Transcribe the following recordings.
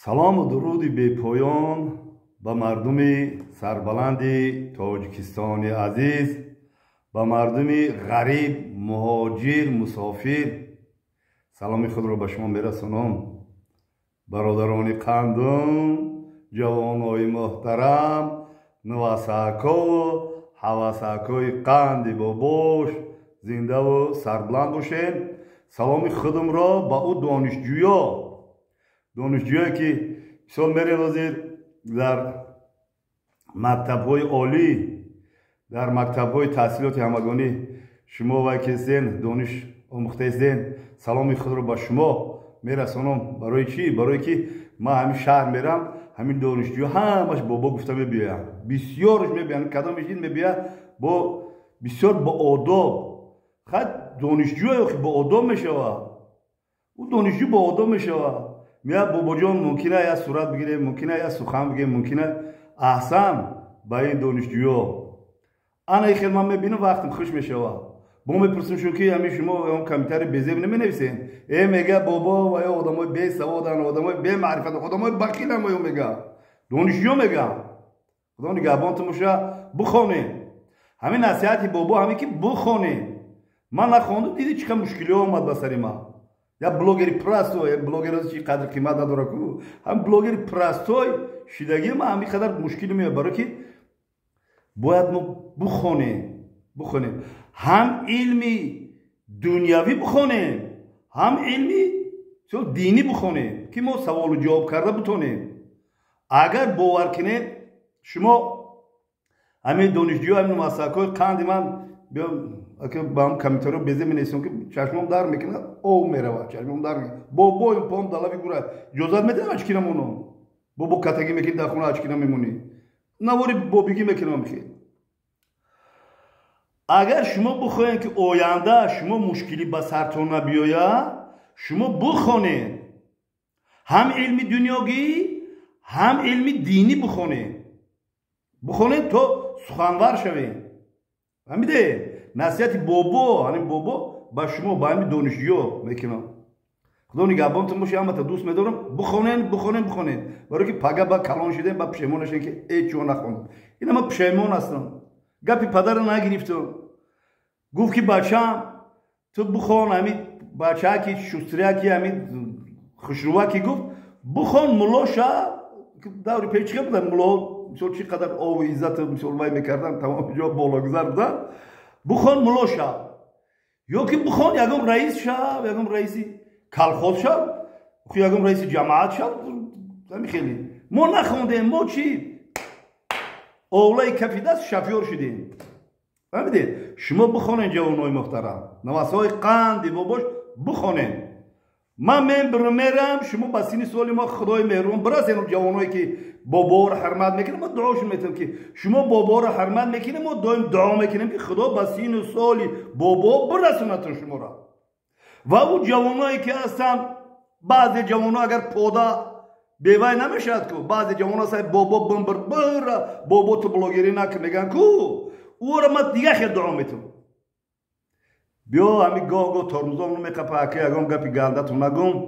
سلام و درودی بی پایان به مردم سربلند تاجیکستان عزیز، به مردم غریب، مهاجر، مسافر سلام خود را به شما میرسانم. برادران قندم، جوانای محترم، نواسکا، حواسکای قند باباش زنده و سربلند باشین. سلام خودم را به او دانشجویی که سال میره در مکتب‌های عالی، در مکتب‌های تحصیلات همگانی شما و کسین دانش آموخته هستین، سلام خود رو به شما میرسانم. برای چی؟ برای که ما همین شهر میرم، همین دانشجو همش بابا گفته میبیایم، بسیارش میبیایم، کدامش دید میبیایم با بسیار با آداب. خود دانشجوی که با آداب میشوه، او دانشجو با آداب میشوه. میاد بابا جان ممکنه یا صورت بگیره، ممکنه یا سخن بگه، ممکنه احسن با این دانشجویا. انا خیلی من میبینم وقتم خوش میشوه. با میپرسم شو که همین شما اون کامپیوتر بزیب نمینویسین؟ میگه بابا و یا آدمای بی سوادن، آدمای بی معرفت، آدمای بخیل هم میگه. دانشجو میگه خدا نگهبانتون باشه، بخونین. همین نصیحتی بابا همین که بخونین. من نخوندم دیدی چقدر مشکلی اومد به سر ما. یا بلوگری پراستوی، بلوگر از چی قدر قیمت نداره کو. هم بلوگری پراستوی شیدگی ما همین قدر مشکلی میاد، برای که باید ما بخونیم. هم علمی دنیاوی بخونیم، هم علمی دینی بخونیم که ما سوال و جواب کرده بتونیم. اگر باور کنید شما همین دانشجو همین مسائل قند من اگه با هم کامپیوتر رو بزنم می‌نویسم که چشمم در میکنه او میره چشمم در میکنه بابا این پام دلاوی گوره جزات میده اچ کنم اونو بابا کاتگی میکنه در خونه اچ کنم میمونی نواری بابیگی میکنم میخواد. اگر شما بخواین که آینده شما مشکلی به سرتون نبیاید، شما بخونید، هم علمی دنیاگی هم علمی دینی بخونید تو سخنور شوید. فهمیده؟ نصیحت بابا، همین بابا با شما با همین دانشجو میکنم. خدا نگهبانتون باشه. همه تا دوست میدارم. بخونین برای که پگه با کلان شده با پشیمون نشین که هیچ چیو نخوندم. اینا من پشیمون هستم. گپی پدر نگرفتم. گفت که بچه‌م تو بخون، همین بچه‌ها که شستریا که همین خوشروها که گفت بخون ملاشا که دوری پیچ بودن ملا مثل چی قدر آو عزت مثل وای میکردن تمام جا بالا گذار بودن. بخون ملا شو یا که بخون یکم رئیس شو، یکم رئیسی کلخوز شو، یکم رئیس جماعت شو. همین خیلی ما نخوندیم، ما چی اولای کفی دست شفیار شدیم. فهمیدید؟ شما بخونین جوانای محترم، نواسای قند باباش بخونین. من میرم شما با سینی سوالی ما خدای مهربان برسین جوانایی که بابا رو حرمت میکنه ما دعاشون میتونیم که شما بابا رو حرمت میکنه ما دائم دعا میکنیم که خدا با سین سوالی بابا برسونتون شما را. و او جوانایی که هستن بعضی جوانا اگر پودا بیوای نمیشد کو، بعضی جوانا سای بابا بمبر بابا تو بلوگری نکن میگن کو او را ما دیگه خیلی دعا میتونم. بیا همین گاه ترمزام رو میکپه که اگم گپی گلده تو نگم.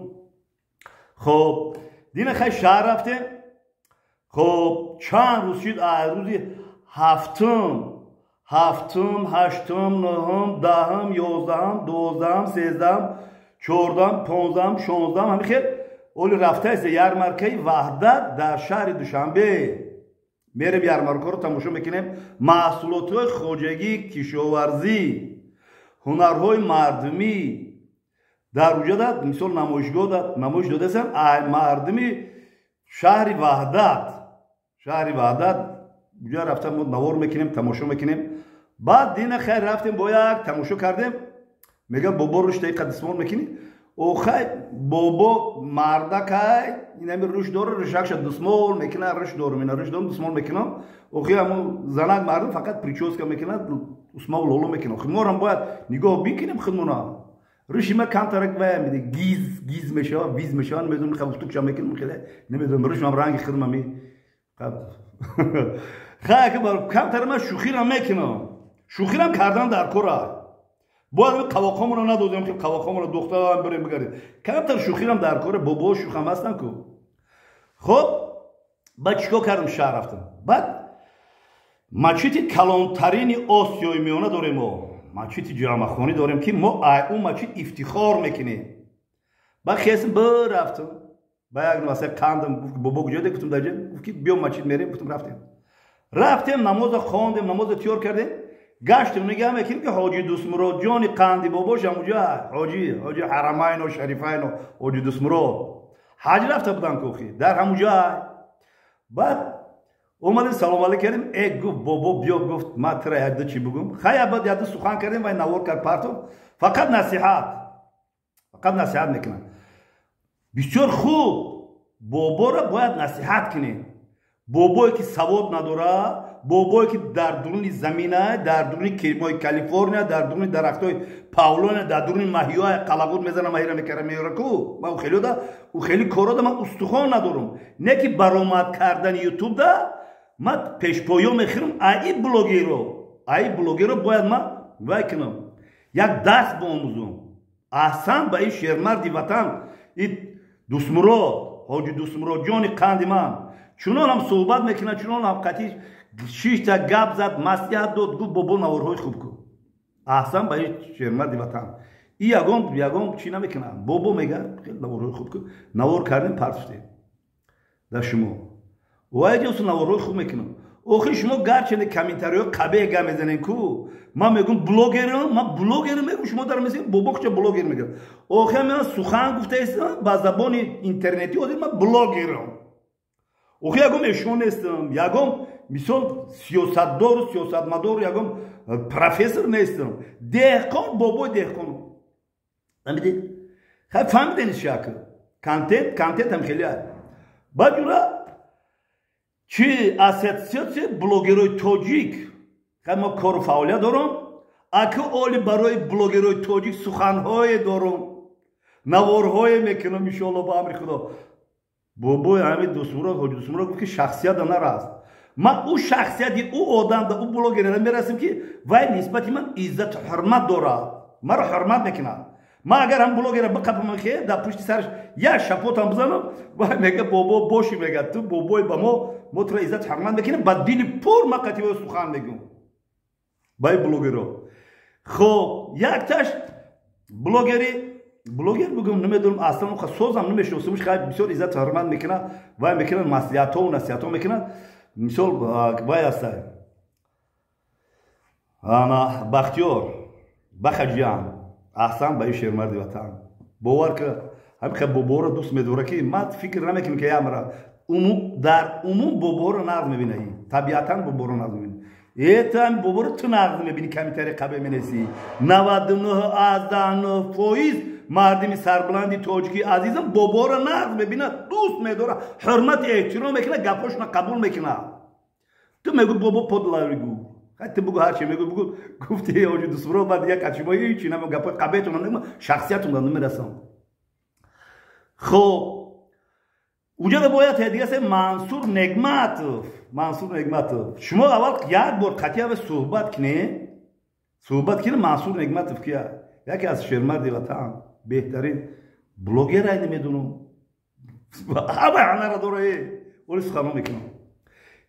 خب دین خیلی شهر رفتیم. خب چند روز شد، روزی هفتم، هشتم، نهم، دهم، یازدهم، دوازدهم، سیزدهم، چهاردهم، پانزدهم، شانزدهم همین خیلی اولی رفته است یارمارکه وحدت در شهر دوشنبه. میریم یارمارکه رو تماشا میکنیم. محصولات خواجگی، کشاورزی، هنرهای مردمی در اونجا داد. مثال نمایش داده هستن مردمی شهر وحدت اونجا رفتم ما نوار میکنیم، تماشا میکنیم. بعد دین خیر رفتیم با یک تماشا کردیم. میگه بابا رشته قدسمان میکنی او خیر بابا مردک های این همین روش داره رشکش دسمال میکنه، رش دارم اینا رش دارم دسمال میکنم. او خیر همون زنک مردم فقط پریچوسکا میکنه، دسمال لولو میکنه. خب ما هم باید نگاه بکنیم خودمونا. رشی ما کم ترک باید میده گیز میشه، ویز میشه، نمیدونم خبستوک شام میکنم خیلی نمیدونم رش هم رنگ خودم می خیلی کم تر من شوخی را میکنم. شوخی را کردن در کره باید قواقامون رو ندادیم که قواقامون رو دختر هم بریم بگردیم. کمتر شوخی هم در کار بابا شوخ هم هستن که خب بعد چیکار کردم شهر رفتم بعد مسجد کلانترین آسیای میانه داریم ما مسجد جامعخانی داریم که ما اون مسجد افتخار میکنیم بعد خواستم برفتم با یک نواسه کندم بابا کجا گفتم درجه گفت که بیا مسجد میریم گفتم رفتیم نماز خواندیم نماز تیار کردیم گشتم نگاه میکنیم که حاجی دوستمراد جان قندی باباش اونجا حاجی حرمین و شریفین و حاجی دوستمراد حج رفته بودن کوخی در همونجا بعد اومدیم سلام علیک کردیم گفت بابا بیا گفت ما ترا یاد چی بگم خیلی بعد یاد سخن کردیم و نوار کرد پرتو فقط نصیحت میکنن بسیار خوب بابا را باید نصیحت کنیم بابایی که سواد نداره بابایی که در درون زمینه در درون کیمای کالیفرنیا در درون درختای پاولونا در درون ماهیای قلاقود میزنه ماهی میکره میاره کو من او خیلی کارا ده من استخوان ندارم نه که برآمد کردن یوتیوب ده من پیشپایو میخرم ای بلوگر رو باید من وای کنم یک دست بآموزم احسن به این شیرمردی وطن این حاجی دوستمراد جان قند من چونان هم صحبت میکنه چونان هم قطعی 6 تا گپ زد نصیحت داد گفت بابا نوارهای خوب کن احسن به این شیرمردی وطن این یگام چی نمیکنه بابا میگه خیلی نوارهای خوب کن نوار کردیم پرتفتیم در شما وای جوس نوارهای خوب میکنم اوخی شما گرچه کامنتاریو قبه گم میزنین کو من میگم بلوگر میگم شما در میگین بابا چه بلوگر میگم اوخی من سخن گفته استم با زبان اینترنتی من بلوگرم اوخی یگم اشون استم یگم مثال سیاستمدار یگم پروفسور نیستم دهقان بابا دهقان فهمیدید خب فهمیدین شکل کانتنت هم خیلی هست بعد جورا چی اساسیاسیون بلوگرای تاجیک خب ما کار فعالیت دارم اگه اولی برای بلوگرای تاجیک سخنهای دارم نوارهای میکنم ان شاء الله با امر خدا بابا همین دوستمراد گفت که شخصیت نراست من او شخصیتی او آدم ده او بلوگر میرسیم که وای نسبتی من عزت حرمت داره مرا حرمت میکنه ما اگر هم بلوگر بقبم که در پشت سرش یک شپوت هم بزنم وای میگه بابا باشی میگه تو بابای با ما تو عزت حرمت میکنه بعد دل پر ما قطعی سخن میگم بای بلوگرا خب یک تاش بلوگر بگم نمیدونم اصلا خود سوزم نمیشناسمش خیلی بسیار عزت حرمت میکنه وای میکنن مصلحت ها و نصیحت ها میکنن مثال وای هستن انا بختیار بخجیان احسن به شیرمردی وطن باور که هم که بابا رو دوست میداره که من فکر نمیکنم که امر در عموم بابا رو نقد میبینه طبیعتا بابا رو نقد میبینه ایتام بابا رو تو نقد میبینی کمی طریقه بمینسی 99% مردمی سربلندی تاجیکی عزیزم بابا رو نقد میبینه دوست میداره حرمت احترام میکنه گپاش قبول میکنه تو میگو بابا پدلاری گو حتی بگو هر چی میگو گفتی حاجی دوستمراد بعد یک کچمایی چی نمیگم گپ قبیتون نمیگم شخصیتون نمیرسم خب اونجا باید دیگه است منصور نگمتوف شما اول یک بار قطعی به صحبت کنه منصور نگمتوف کیه یکی از شیرمردی وطن بهترین بلوگر اینو میدونم همه را داره ولی سخنو میکنم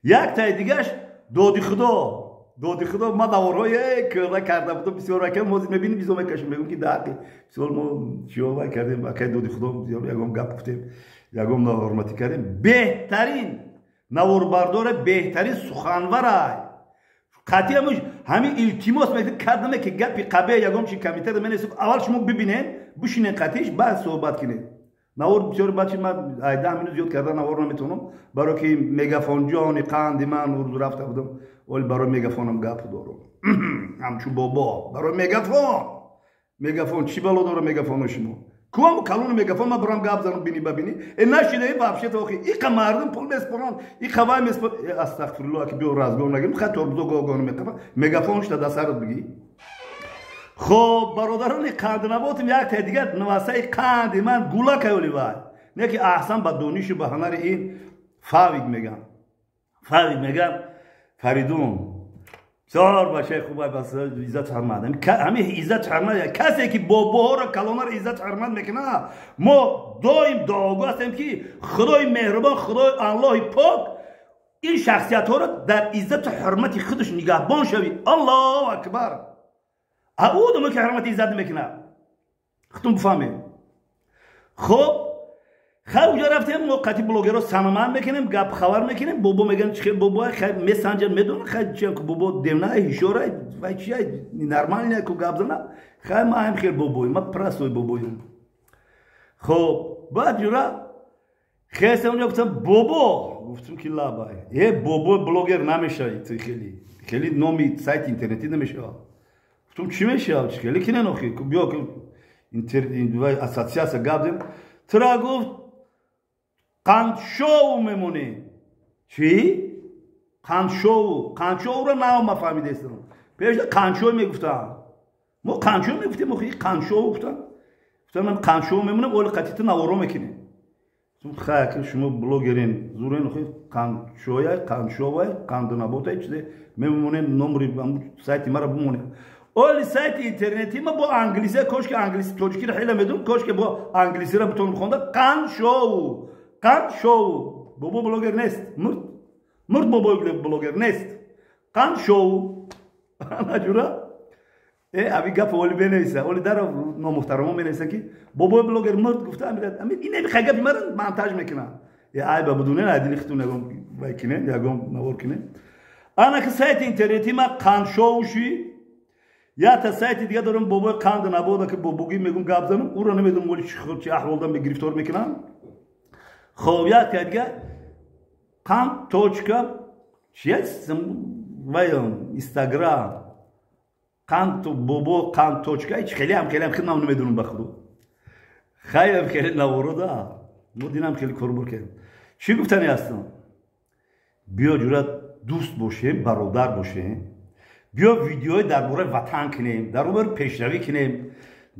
یک تای دیگهش دادی خدا ما دورهای کرده کرده بودم بسیار وقت موزی میبینیم بیزو میکشیم میگم که دقیقه بسیار ما چیوه کردیم وقتی دادی خدا بسیار یکم گپ گفتیم یکم ناحرمتی کردیم بهترین نواربردار بهترین سخنور قطعی همین التماس کردم که گپی قبه یکم چی کمیته من اول شما ببینین بشینین قطعیش بعد صحبت کنین نوار بسیار بچه من 10 مینوت زیاد کردن نوار نمیتونم برای که میگافون جان قند من اردو رفته بودم ولی برای میگافونم گپ دارم همچو بابا برای میگافون چی بالا داره میگافون شما کوام کلون میگافون ما برام گپ زنم ببینی نشیده این بابشه تو اخی این مردم پول میسپرن این خوای میسپر استغفر الله که بیو رازگو نگیم خاطر تربزو گوگون میکنم میگافونش تا دسرت بگی خب برادران قند نباتیم یک تا دیگر نواسه قند من گولا کهولی باید نه که احسن با دونیش و به هنر این فاوید میگن فریدون بسیار باشه خوبه بس عزت حرمت همه عزت حرمت کسی که بابا را کلانه را عزت حرمت میکنه ما دائم دعاگو هستیم که خدای مهربان خدای الله پاک این شخصیت ها را در عزت حرمت خودش نگهبان شوی الله اکبر او که حرمت عزت میکنه خودتون بفهمید خب اونجا رفتیم ما قطعی بلوگر رو سنمان میکنیم گپ خبر میکنیم بابا میگن چه بابا خیلی مسنجر میدونه خیلی چه بابا دیونه هیشوره و چی نرمال نه که گپ زنه خیلی ما هم خیلی بابایی ما پرستوی باباییم خب بعد جورا خیلی اونجا گفتم بابا گفتم که لابای یه بابا بلوگر نمیشه خیلی نامی سایت اینترنتی نمیشه گفتم چی میشه خیلی که نخی بیا که اینترنت اساسیاس گپ زن ترا گفت قندشو میمونه چی؟ قندشو رو نه فهمیده استم پیش قندشو میگفتم ما قندشو میگفتیم ما خیلی قندشو گفتم من قندشو میمونه ولی قطعیت نوارو میکنه خیلی شما بلوگرین زورین خیلی قندشوی قند نبوده چیزه میمونه نمبری سایتی مرا بمونه ولی سایت اینترنتی ما با انگلیسی کاش که انگلیسی ترکی رو خیلی میدونم کاش که با انگلیسی رو بتونم خونده قندشو بابا بلوگر نیست مرد بابا بلوگر نیست قندشو نجورا ابی گپ ولی بنویسه ولی در نامحترما مینویسه که بابا بلوگر مرد گفته این نمیخواد گپی مرا مونتاژ میکنه یا ای بدونه عدلی ختونه وایکنه یا گم نور کنه انا که سایت اینترنتی ما قندشوشی یا تا سایت دیگه دارم بابا قند نبوده که بابوگی میگم گپ زنم او رو نمیدونم ولی چه احوالدم به گرفتار میکنم خب یا که دیگه قند توچکا چیست وایون اینستاگرام قند بابا قند توچکا هیچ خیلی هم خیلی نمیدونم بخدو خیلی نورده ما دینم خیلی کربور کرد چی گفتنی هستم بیا جورت دوست باشیم برادر باشیم بیا ویدیوهای درباره وطن کنیم درباره پیشروی کنیم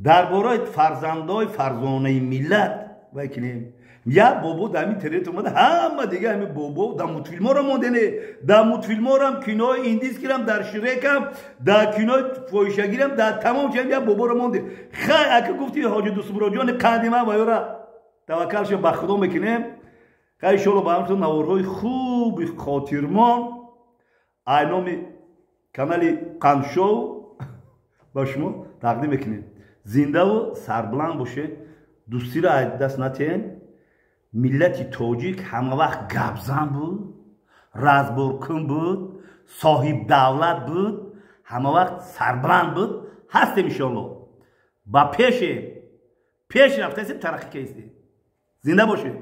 درباره فرزانه ملت و کنیم یا بابا در اینترنت اومده همه دیگه همه بابا در مولتفیلم ها رو موندنه در مولتفیلم ها هم کینوهای ایندیز گیرم در شرک هم در کینوهای فویشگی هم در تمام چند یا بابا رو مونده خیلی اگه گفتی حاج دوست براجان قدیمه و یورا توکلش به خدا میکنیم خیلی شلو با همتون نوارهای خوب خاطرمان اینامی کانالی قندشو با شما تقدیم میکنیم زنده و سربلند باشه دوستی را دست نتین ملت تاجیک همه وقت گپزن بود رزبورکن بود صاحب دولت بود همه وقت سربلند بود هستیم انشالله با پیش رفته ترقی کیستی زنده باشه